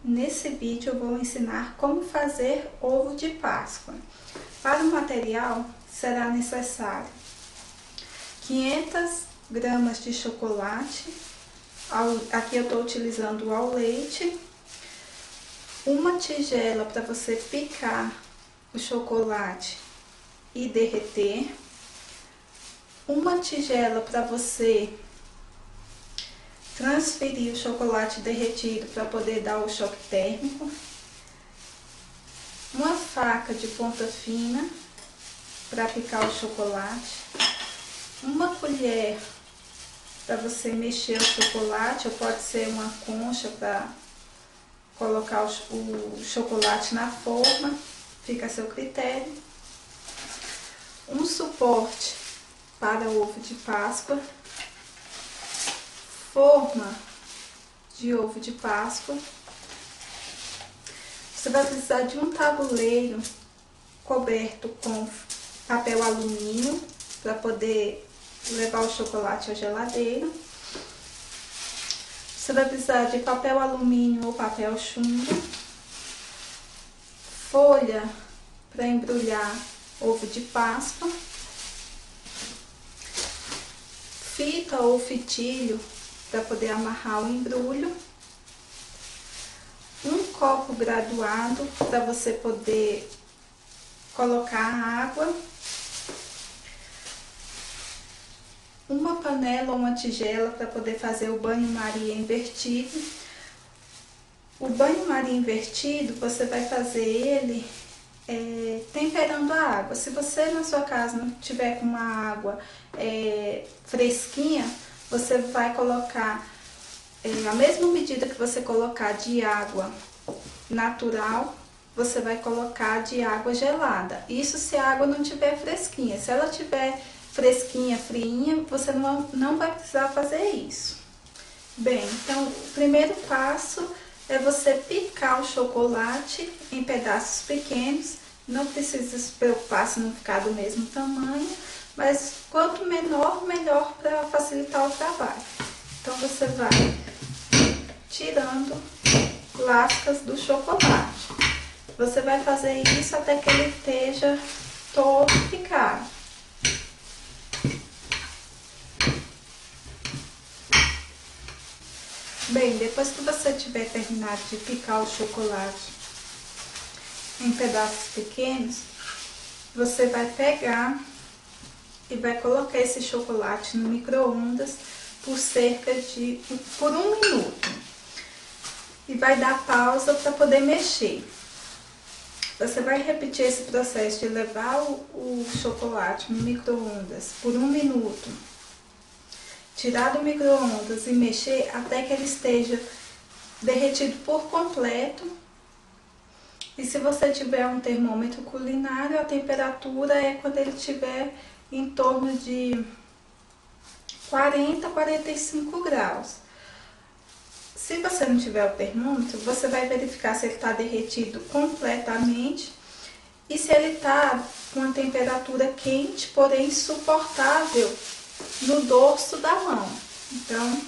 Nesse vídeo eu vou ensinar como fazer ovo de Páscoa. Para o material será necessário 500 gramas de chocolate, aqui eu estou utilizando ao leite, uma tigela para você picar o chocolate e derreter, uma tigela para você transferir o chocolate derretido para poder dar o choque térmico, uma faca de ponta fina para picar o chocolate, uma colher para você mexer o chocolate, ou pode ser uma concha para colocar o chocolate na forma, fica a seu critério, um suporte para o ovo de Páscoa, forma de ovo de Páscoa. Você vai precisar de um tabuleiro coberto com papel alumínio para poder levar o chocolate à geladeira. Você vai precisar de papel alumínio ou papel chumbo, folha para embrulhar ovo de Páscoa, fita ou fitilho para poder amarrar o embrulho, um copo graduado para você poder colocar água, uma panela ou uma tigela para poder fazer o banho-maria invertido. O banho-maria invertido você vai fazer ele temperando a água. Se você na sua casa não tiver com uma água fresquinha, você vai colocar a mesma medida que você colocar de água natural, você vai colocar de água gelada. Isso se a água não tiver fresquinha. Se ela tiver fresquinha, friinha, você não vai precisar fazer isso. Bem, então o primeiro passo é você picar o chocolate em pedaços pequenos. Não precisa se preocupar se não ficar do mesmo tamanho, mas quanto menor, melhor para facilitar o trabalho. Então você vai tirando lascas do chocolate. Você vai fazer isso até que ele esteja todo picado. Bem, depois que você tiver terminado de picar o chocolate em pedaços pequenos, você vai pegar e vai colocar esse chocolate no micro-ondas por por 1 minuto. E vai dar pausa para poder mexer. Você vai repetir esse processo de levar o chocolate no micro-ondas por 1 minuto, tirar do micro-ondas e mexer até que ele esteja derretido por completo. E se você tiver um termômetro culinário, a temperatura é quando ele estiver em torno de 40 a 45 graus. Se você não tiver o termômetro, você vai verificar se ele está derretido completamente e se ele está com a temperatura quente, porém insuportável no dorso da mão. Então,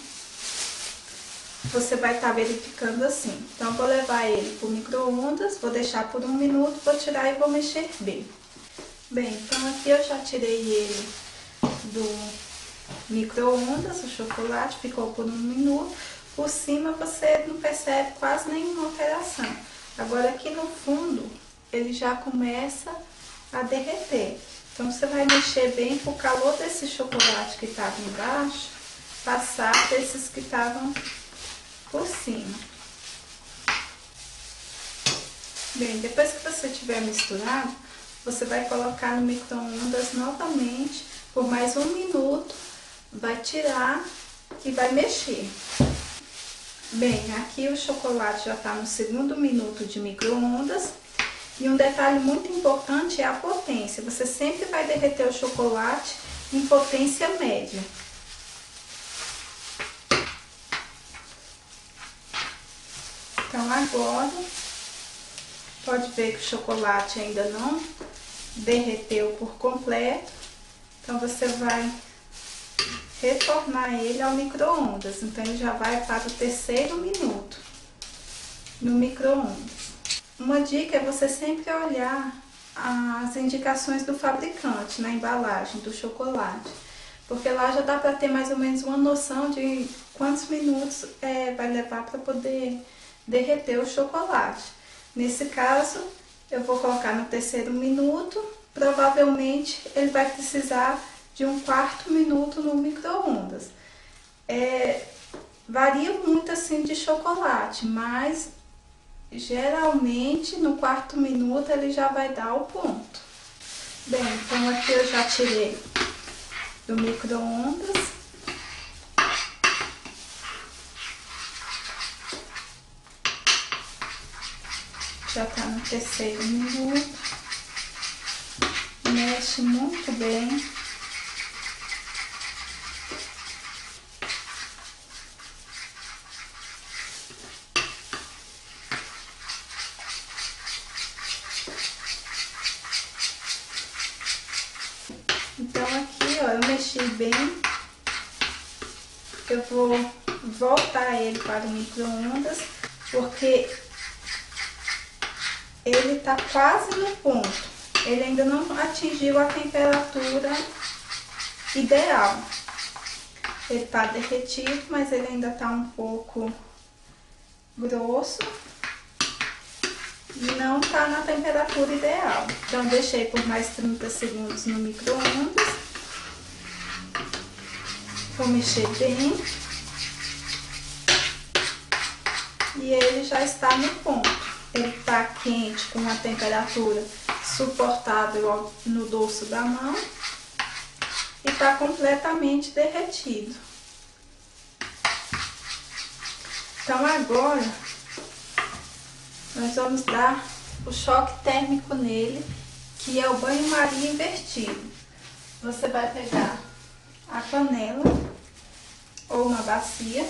você vai estar verificando assim. Então, eu vou levar ele para o micro-ondas, vou deixar por 1 minuto, vou tirar e vou mexer bem. Bem, então aqui eu já tirei ele do micro-ondas, o chocolate ficou por 1 minuto. Por cima você não percebe quase nenhuma alteração. Agora aqui no fundo ele já começa a derreter. Então você vai mexer bem para o calor desse chocolate que estava embaixo passar desses que estavam por cima. Bem, depois que você tiver misturado, você vai colocar no micro-ondas novamente por mais 1 minuto, vai tirar e vai mexer. Bem, aqui o chocolate já está no 2º minuto de micro-ondas. E um detalhe muito importante é a potência. Você sempre vai derreter o chocolate em potência média. Então agora, pode ver que o chocolate ainda não derreteu por completo. Então você vai retornar ele ao micro-ondas. Então ele já vai para o 3º minuto. no micro-ondas. Uma dica é você sempre olhar as indicações do fabricante na embalagem do chocolate, porque lá já dá para ter mais ou menos uma noção de quantos minutos vai levar para poder derreter o chocolate. Nesse caso, eu vou colocar no 3º minuto, provavelmente ele vai precisar de um 4º minuto no micro-ondas. Varia muito assim de chocolate, mas geralmente no 4º minuto ele já vai dar o ponto. Bem, então aqui eu já tirei do micro-ondas. Já tá no 3º minuto. Mexe muito bem. Então aqui, ó, eu mexi bem. Eu vou voltar ele para o micro-ondas, porque ele tá quase no ponto. Ele ainda não atingiu a temperatura ideal. Ele tá derretido, mas ele ainda tá um pouco grosso. Não tá na temperatura ideal. Então, deixei por mais 30 segundos no micro-ondas. Vou mexer bem. E ele já está no ponto. Ele tá quente, com uma temperatura suportável no dorso da mão. E tá completamente derretido. Então, agora nós vamos dar o choque térmico nele, que é o banho-maria invertido. Você vai pegar a panela ou uma bacia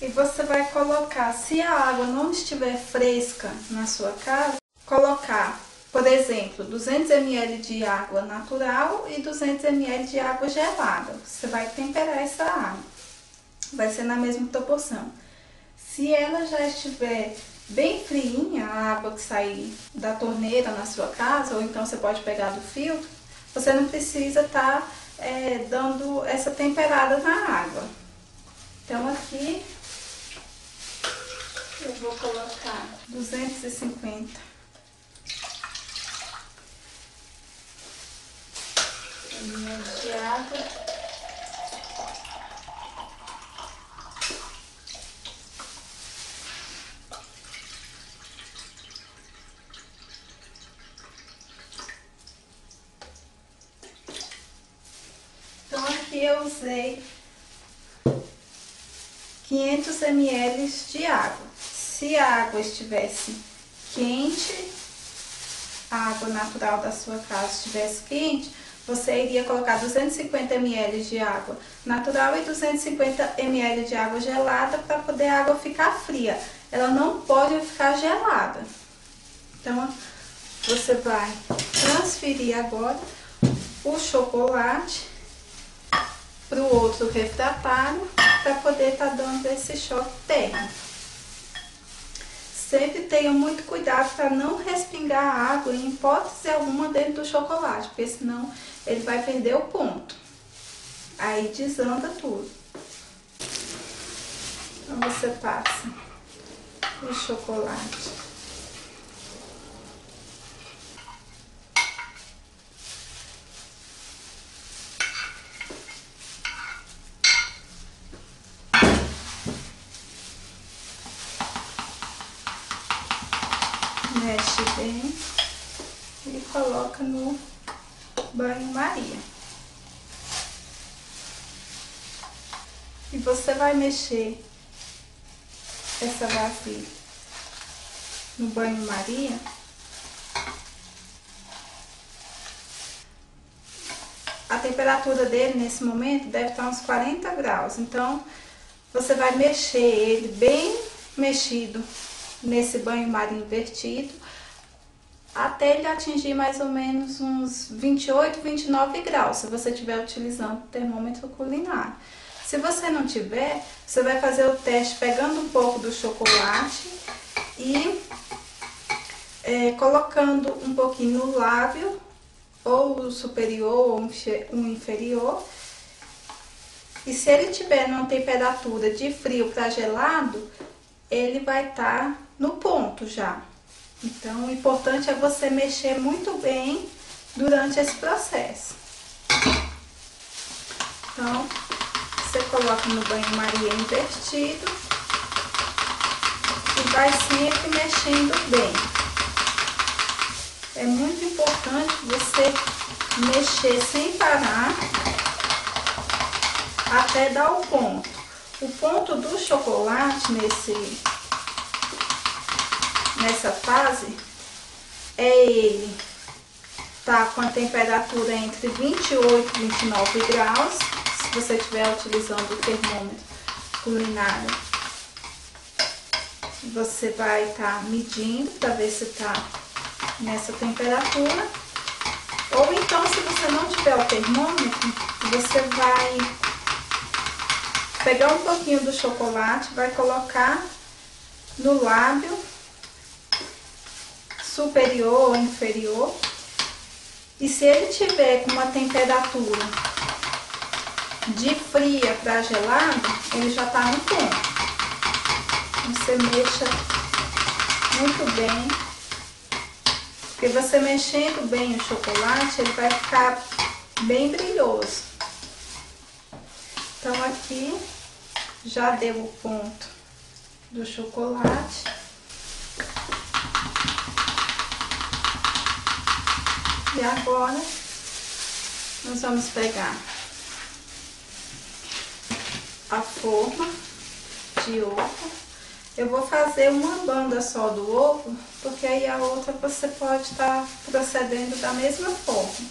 e você vai colocar, se a água não estiver fresca na sua casa, colocar, por exemplo, 200 ml de água natural e 200 ml de água gelada. Você vai temperar essa água, vai ser na mesma proporção. Se ela já estiver bem friinha, a água que sair da torneira na sua casa, ou então você pode pegar do filtro, você não precisa estar dando essa temperada na água. Então aqui eu vou colocar 250 ml de água. Então aqui eu usei 500 ml de água. Se a água estivesse quente, a água natural da sua casa estivesse quente, você iria colocar 250 ml de água natural e 250 ml de água gelada para poder a água ficar fria. Ela não pode ficar gelada. Então, você vai transferir agora o chocolate para o outro refratário para poder estar dando esse choque térmico. Sempre tenha muito cuidado para não respingar a água em hipótese alguma dentro do chocolate, porque senão ele vai perder o ponto. Aí desanda tudo. Então você passa o chocolate mexe bem e coloca no banho-maria. E você vai mexer essa vasilha no banho-maria a temperatura dele nesse momento deve estar uns 40 graus. Então, você vai mexer ele bem mexido nesse banho-maria invertido até ele atingir mais ou menos uns 28, 29 graus, se você estiver utilizando o termômetro culinário. Se você não tiver, você vai fazer o teste pegando um pouco do chocolate e colocando um pouquinho no lábio, ou superior ou um inferior. E se ele tiver numa temperatura de frio para gelado, ele vai estar no ponto já. Então, o importante é você mexer muito bem durante esse processo. Então, você coloca no banho-maria invertido e vai sempre mexendo bem. É muito importante você mexer sem parar até dar o ponto. O ponto do chocolate nessa fase é ele tá com a temperatura entre 28 e 29 graus, se você estiver utilizando o termômetro culinário. Você vai estar medindo para ver se tá nessa temperatura. Ou então, se você não tiver o termômetro, você vai pegar um pouquinho do chocolate, vai colocar no lábio superior ou inferior. E se ele tiver com uma temperatura de fria para gelado, ele já está no ponto. Você mexa muito bem. Porque você mexendo bem o chocolate, ele vai ficar bem brilhoso. Então, aqui já deu o ponto do chocolate. E agora, nós vamos pegar a forma de ovo. Eu vou fazer uma banda só do ovo, porque aí a outra você pode estar procedendo da mesma forma.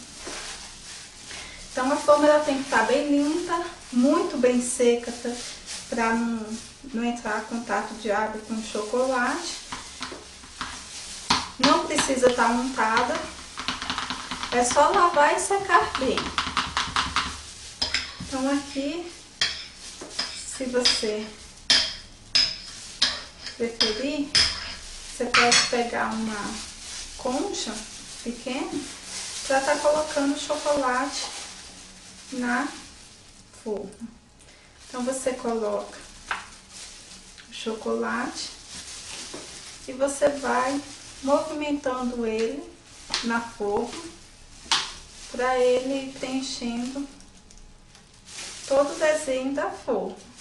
Então, a forma ela tem que estar bem limpa, muito bem seca, para não entrar em contato de água com o chocolate. Não precisa estar untada, é só lavar e secar bem. Então, aqui, se você preferir, você pode pegar uma concha pequena para estar colocando chocolate na forma. Então, você coloca o chocolate e você vai movimentando ele na forma para ele ir preenchendo todo o desenho da forma.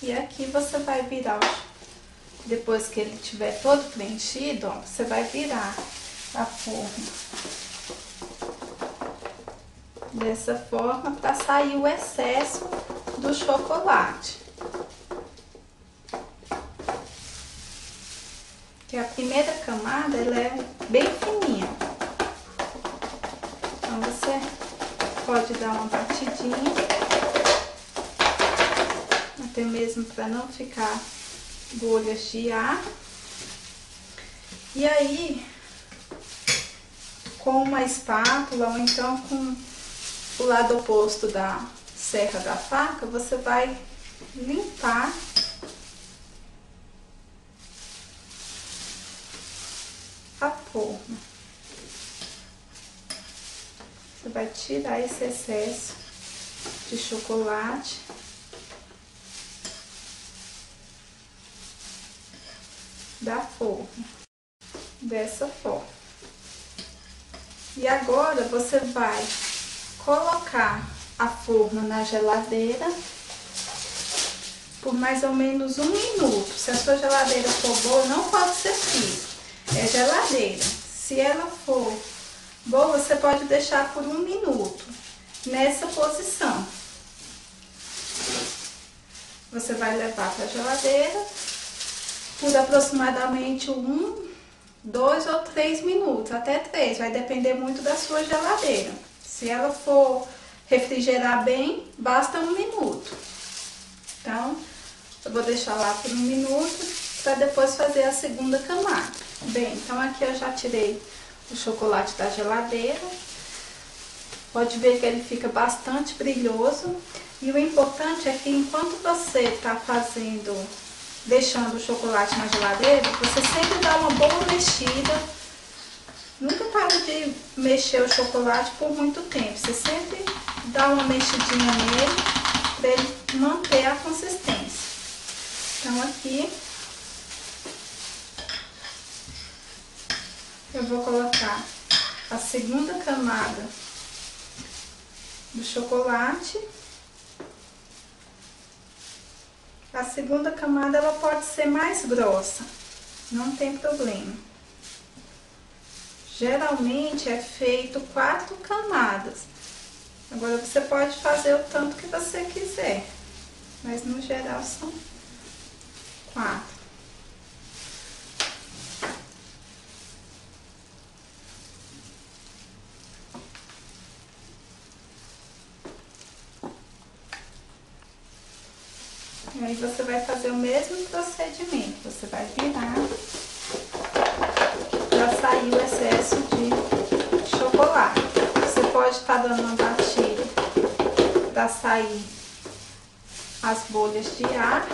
E aqui você vai virar, depois que ele estiver todo preenchido, ó, você vai virar a forma dessa forma para sair o excesso do chocolate. Que a primeira camada ela é bem fininha. Então você pode dar uma batidinha. Até mesmo para não ficar bolhas de ar. E aí, com uma espátula ou então com o lado oposto da serra da faca, você vai limpar a forma. Você vai tirar esse excesso de chocolate. Da forma, dessa forma. E agora você vai colocar a forma na geladeira por mais ou menos 1 minuto. Se a sua geladeira for boa, não pode ser fria. é geladeira. Se ela for boa, você pode deixar por 1 minuto nessa posição. Você vai levar para a geladeira por aproximadamente 1, 2 ou 3 minutos, até 3, vai depender muito da sua geladeira. Se ela for refrigerar bem, basta 1 minuto. Então, eu vou deixar lá por 1 minuto para depois fazer a segunda camada. Bem, então aqui eu já tirei o chocolate da geladeira. Pode ver que ele fica bastante brilhoso. E o importante é que enquanto você está deixando o chocolate na geladeira, você sempre dá uma boa mexida. Nunca para de mexer o chocolate por muito tempo. Você sempre dá uma mexidinha nele para ele manter a consistência. Então aqui eu vou colocar a segunda camada do chocolate. A segunda camada ela pode ser mais grossa, não tem problema. Geralmente é feito 4 camadas. Agora você pode fazer o tanto que você quiser, mas no geral são 4. E aí você vai fazer o mesmo procedimento, você vai virar para sair o excesso de chocolate. Você pode estar dando uma batida para sair as bolhas de ar.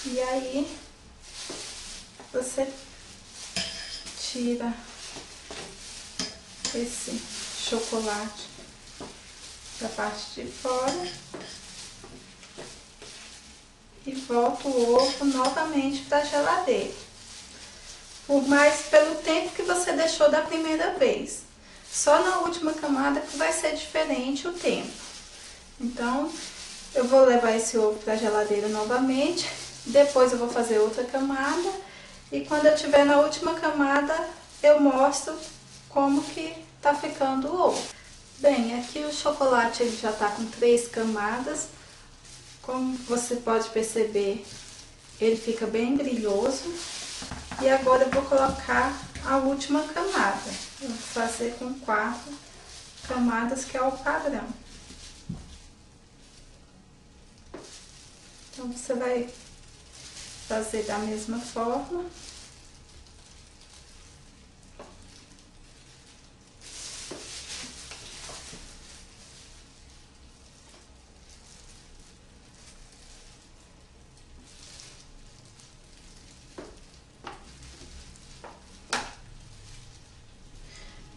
E aí você tira esse chocolate da parte de fora e volta o ovo novamente para a geladeira, pelo tempo que você deixou da primeira vez. Só na última camada que vai ser diferente o tempo. Então eu vou levar esse ovo para a geladeira novamente, depois eu vou fazer outra camada e quando eu estiver na última camada eu mostro como que tá ficando o ovo. Bem, aqui o chocolate ele já tá com 3 camadas. Como você pode perceber, ele fica bem brilhoso. E agora eu vou colocar a última camada. Eu vou fazer com 4 camadas, que é o padrão. Então você vai fazer da mesma forma.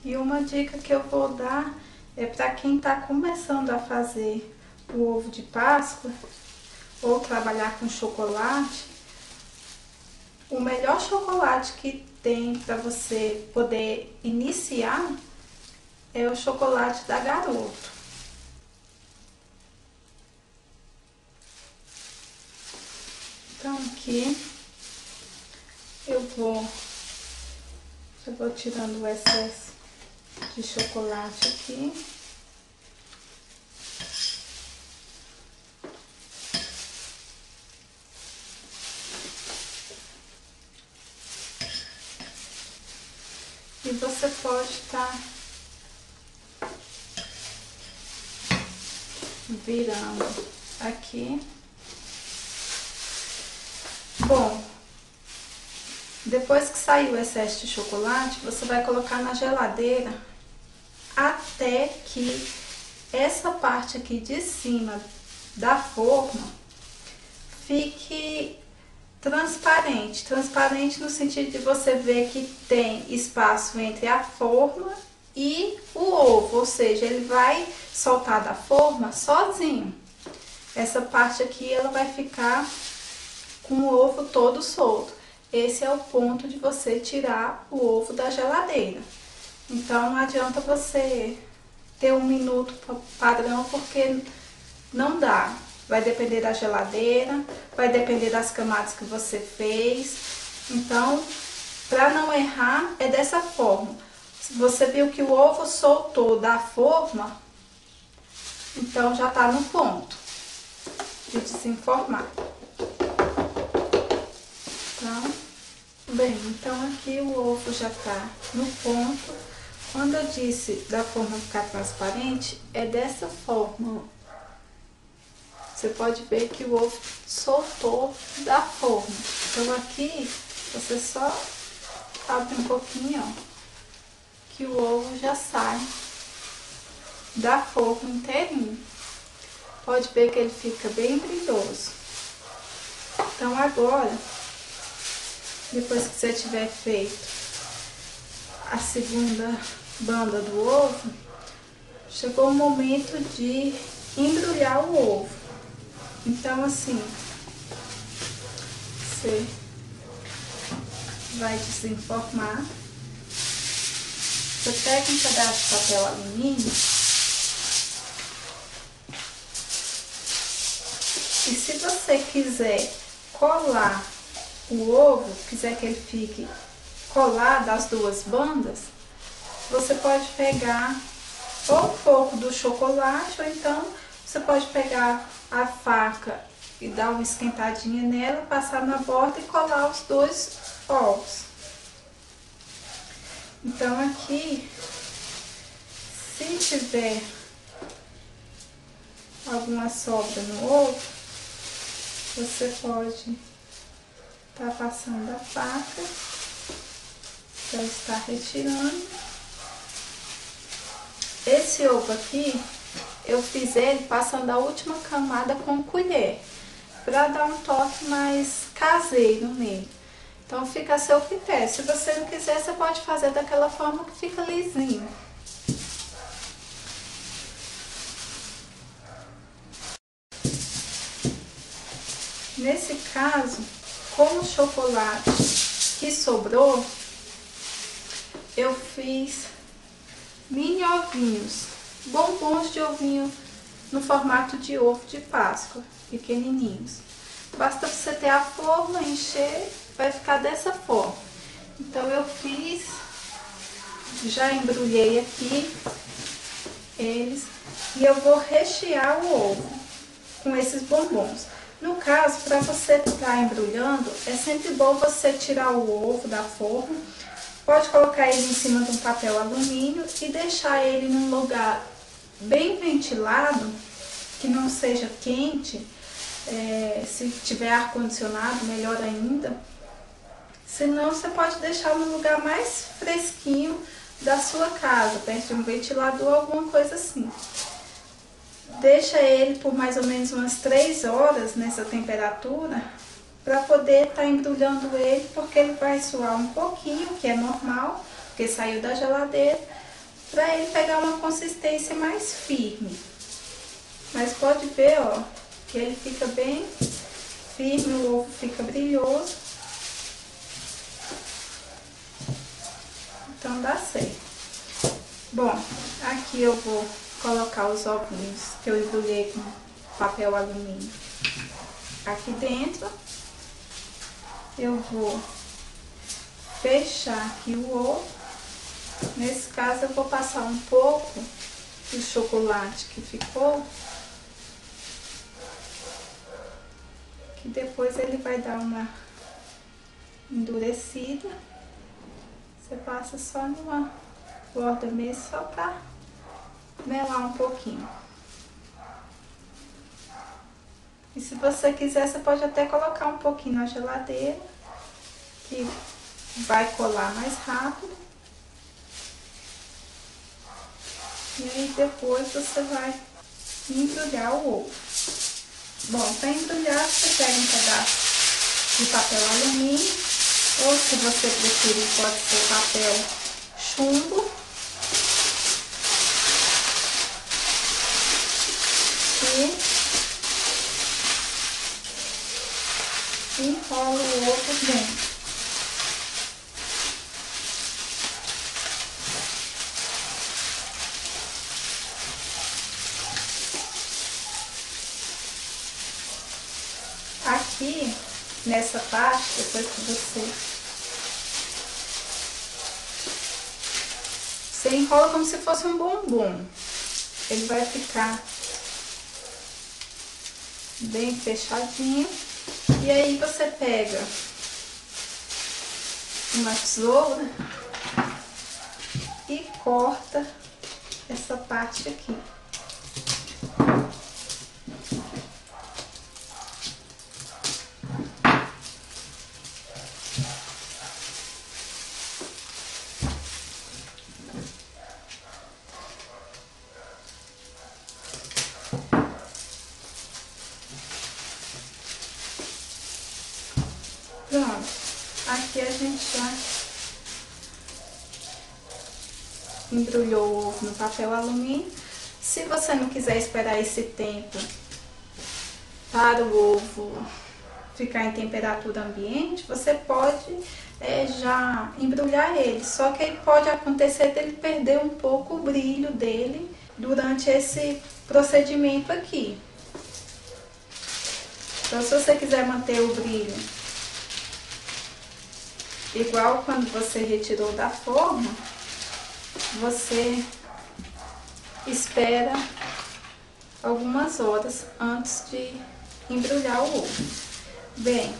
E uma dica que eu vou dar é para quem está começando a fazer o ovo de Páscoa ou trabalhar com chocolate. O melhor chocolate que tem para você poder iniciar é o chocolate da Garoto. Então aqui eu vou tirando o excesso de chocolate aqui. E você pode estar virando aqui. Bom, depois que sair o excesso de chocolate, você vai colocar na geladeira até que essa parte aqui de cima da forma fique transparente. Transparente no sentido de você ver que tem espaço entre a forma e o ovo, ou seja, ele vai soltar da forma sozinho. Essa parte aqui ela vai ficar com o ovo todo solto. Esse é o ponto de você tirar o ovo da geladeira. Então não adianta você ter 1 minuto padrão, porque não dá. vai depender da geladeira, vai depender das camadas que você fez. Então, para não errar, é dessa forma. Se você viu que o ovo soltou da forma, então já tá no ponto de desenformar. Então, bem, então aqui o ovo já tá no ponto. Quando eu disse da forma ficar transparente, é dessa forma. Você pode ver que o ovo soltou da forma. Então aqui você só abre um pouquinho, ó, que o ovo já sai da forma inteirinho. Pode ver que ele fica bem brilhoso. Então agora, depois que você tiver feito a segunda banda do ovo, chegou o momento de embrulhar o ovo. Então assim, você vai desenformar. Você pega um pedaço de papel alumínio e, se você quiser colar o ovo, quiser que ele fique colado às duas bandas, você pode pegar ou um pouco do chocolate, ou então você pode pegar a faca e dar uma esquentadinha nela, passar na borda e colar os dois ovos. Então aqui, se tiver alguma sobra no ovo, você pode estar passando a faca para estar retirando. Esse ovo aqui, eu fiz ele passando a última camada com colher, para dar um toque mais caseiro nele. Então fica a seu critério. Se você não quiser, você pode fazer daquela forma que fica lisinho. Nesse caso, com o chocolate que sobrou, eu fiz mini ovinhos, bombons de ovinho no formato de ovo de Páscoa, pequenininhos. Basta você ter a forma, encher, vai ficar dessa forma. Então eu fiz, já embrulhei aqui eles e eu vou rechear o ovo com esses bombons. No caso, para você estar embrulhando, é sempre bom você tirar o ovo da forma. Pode colocar ele em cima de um papel alumínio e deixar ele num lugar bem ventilado, que não seja quente. Se tiver ar-condicionado, melhor ainda. Senão, você pode deixar no lugar mais fresquinho da sua casa, perto de um ventilador, alguma coisa assim. Deixa ele por mais ou menos umas 3 horas nessa temperatura, para poder estar embrulhando ele, porque ele vai suar um pouquinho, que é normal, porque saiu da geladeira, para ele pegar uma consistência mais firme. Mas pode ver, ó, que ele fica bem firme, o ovo fica brilhoso. Então dá certo. Bom, aqui eu vou colocar os ovinhos que eu embrulhei com papel alumínio aqui dentro. Eu vou fechar aqui o ovo. Nesse caso eu vou passar um pouco do chocolate que ficou, que depois ele vai dar uma endurecida. Você passa só numa borda mesmo, só para melar um pouquinho. E se você quiser, você pode até colocar um pouquinho na geladeira, que vai colar mais rápido. E aí depois você vai embrulhar o ovo. Bom, para embrulhar, você pega um pedaço de papel alumínio, ou se você preferir, pode ser papel chumbo. E enrola o ovo dentro. nessa parte, depois que você enrola como se fosse um bombom. Ele vai ficar bem fechadinho. E aí você pega uma tesoura e corta essa parte aqui. Pronto, aqui a gente já embrulhou o ovo no papel alumínio. Se você não quiser esperar esse tempo para o ovo ficar em temperatura ambiente, você pode já embrulhar ele. Só que aí pode acontecer dele perder um pouco o brilho dele durante esse procedimento aqui. Então, se você quiser manter o brilho igual quando você retirou da forma, você espera algumas horas antes de embrulhar o ovo. Bem,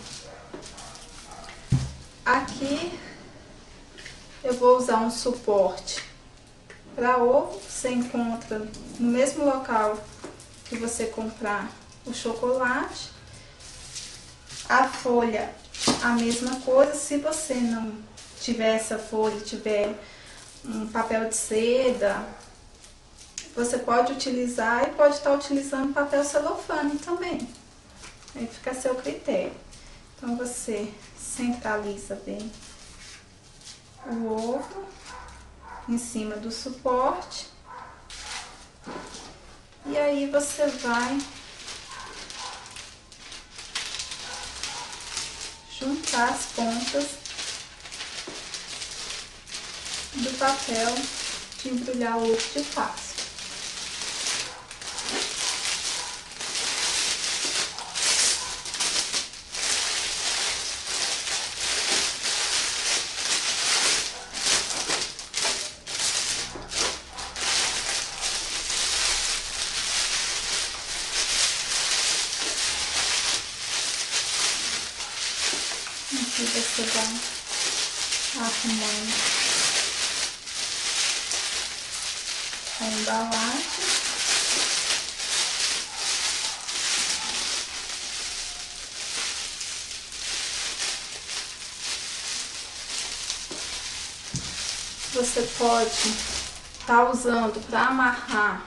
aqui eu vou usar um suporte para ovo. Você encontra no mesmo local que você comprar o chocolate. A folha, a mesma coisa. Se você não tiver essa folha, tiver um papel de seda, você pode utilizar e pode estar utilizando papel celofane também. Aí fica a seu critério. Então você centraliza bem o ovo em cima do suporte. E aí você vai juntar as pontas do papel de embrulhar o ovo de Páscoa. Aqui você vai arrumando a embalagem. Você pode estar usando para amarrar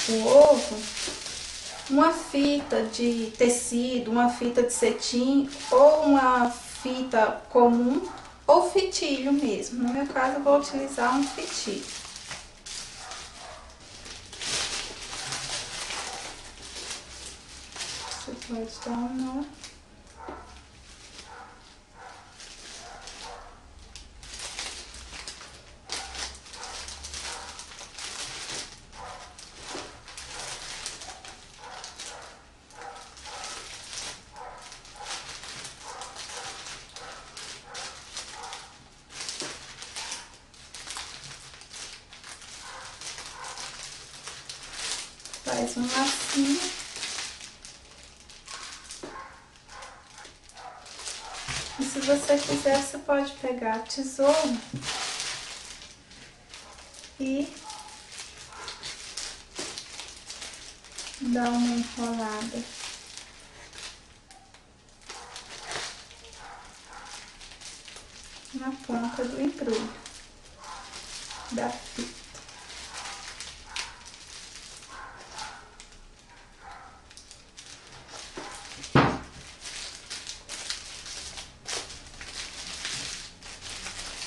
o ovo uma fita de tecido, uma fita de cetim ou uma fita comum ou fitilho mesmo. No meu caso eu vou utilizar um fitilho. Você pode dar um nó. Faz um lacinho. E se você quiser, você pode pegar a tesoura e dar uma enrolada na ponta do embrulho da fita.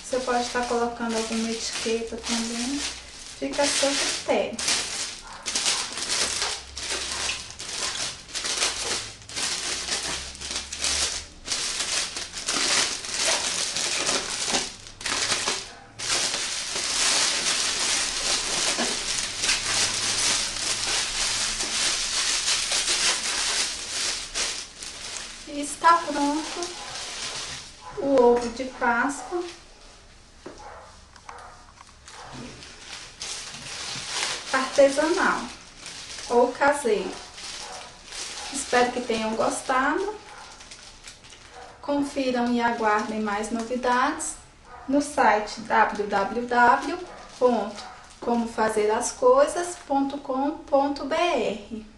Você pode estar colocando alguma etiqueta também, fica a seu critério. E está pronto o ovo de Páscoa artesanal ou caseiro. Espero que tenham gostado. Confiram e aguardem mais novidades no site www.comofazerascoisas.com.br.